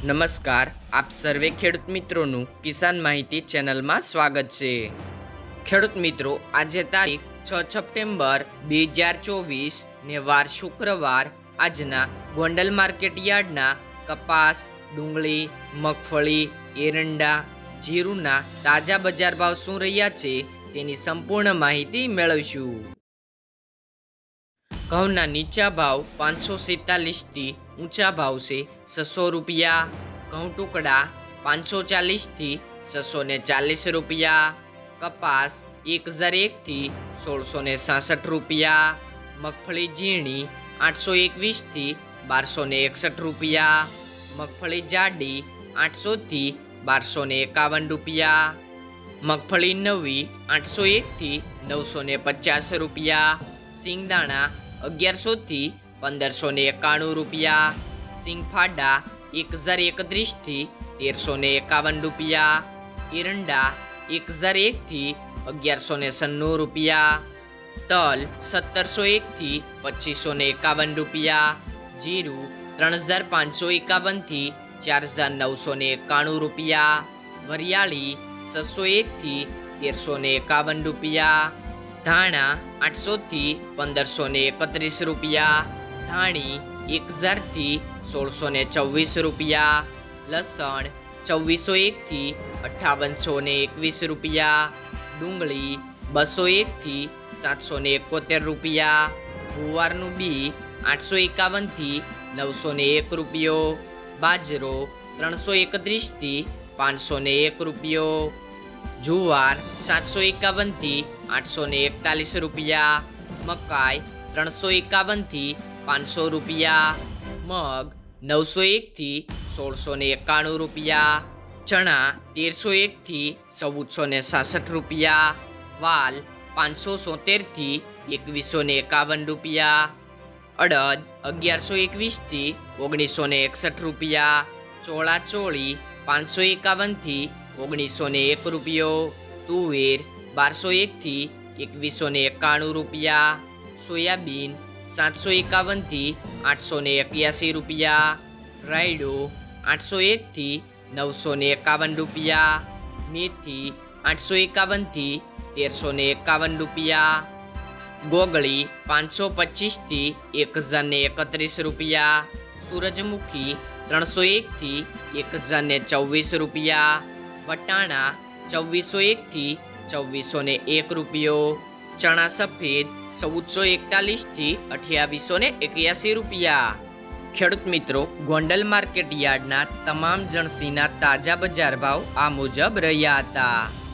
નમસ્કાર, આપ સર્વે ખેડૂત મિત્રોનું કિસાન માહિતી ચેનલમાં સ્વાગત છે। ખેડૂત મિત્રો, આજે તારીખ 6 સપ્ટેમ્બર 2024 ને વાર શુક્રવાર। આજના ગોંડલ માર્કેટ યાર્ડના કપાસ, ડુંગળી, મગફળી, એરંડા, જીરુના તાજા બજાર ભાવ શું રહ્યા છે તેની સંપૂર્ણ માહિતી મેળવીશું। ઘઉંના નીચા ભાવ 547 થી ઊંચા ભાવ છે 600 રૂપિયા। ઘઉં ટુકડા 540 થી 640 રૂપિયા। કપાસ 1001 થી 1666 રૂપિયા। મગફળી ઝીણી 821 થી 1261 રૂપિયા। મગફળી જાડી 800 થી 1251 રૂપિયા। મગફળી નવી 801 થી 950 રૂપિયા। સિંગદાણા 1100 થી 1591 રૂપિયા। સિંગફાડા 1031 થી 1351 રૂપિયા। એરંડા 1001 થી 1196 રૂપિયા। તલ 1701 થી 2551 રૂપિયા। જીરું 3551 થી 4991 રૂપિયા। વરિયાળી 601 થી 1351 રૂપિયા। ધાણા 800 થી 1531 રૂપિયા। ધાણી 1000 થી 1624 રૂપિયા। લસણ 2401 થી 5821 રૂપિયા। ડુંગળી 201 થી 771 રૂપિયા। ગુવારનું બી 851 થી 901 રૂપિયો। બાજરો 331 થી 501 રૂપિયો। જુવાર 751 થી 841 રૂપિયા। મકાઈ 351 થી 500 રૂપિયા। મગ 901 થી 1691 રૂપિયા। ચણા 1301 થી 1466 રૂપિયા। વાલ 577 થી 2151 રૂપિયા। અડદ 1121 થી 1961 રૂપિયા। ચોળા ચોળી 551 થી 1901 રૂપિયો। તુવેર 1201 થી 2191 રૂપિયા। સોયાબીન 751 થી 881 રૂપિયા। રાયડો 801 થી 951 રૂપિયા। મેથી 851 થી 1351 રૂપિયા। ગોગળી 525 થી 1031 રૂપિયા। સૂરજમુખી 301 થી 1024 રૂપિયા। વટાણા 2401 થી 2401 રૂપિયો। ચણા સફેદ 1441 થી 2881 રૂપિયા। ખેડૂત મિત્રો, ગોંડલ માર્કેટ યાર્ડના તમામ જણસીના તાજા બજાર ભાવ આ મુજબ રહ્યા હતા।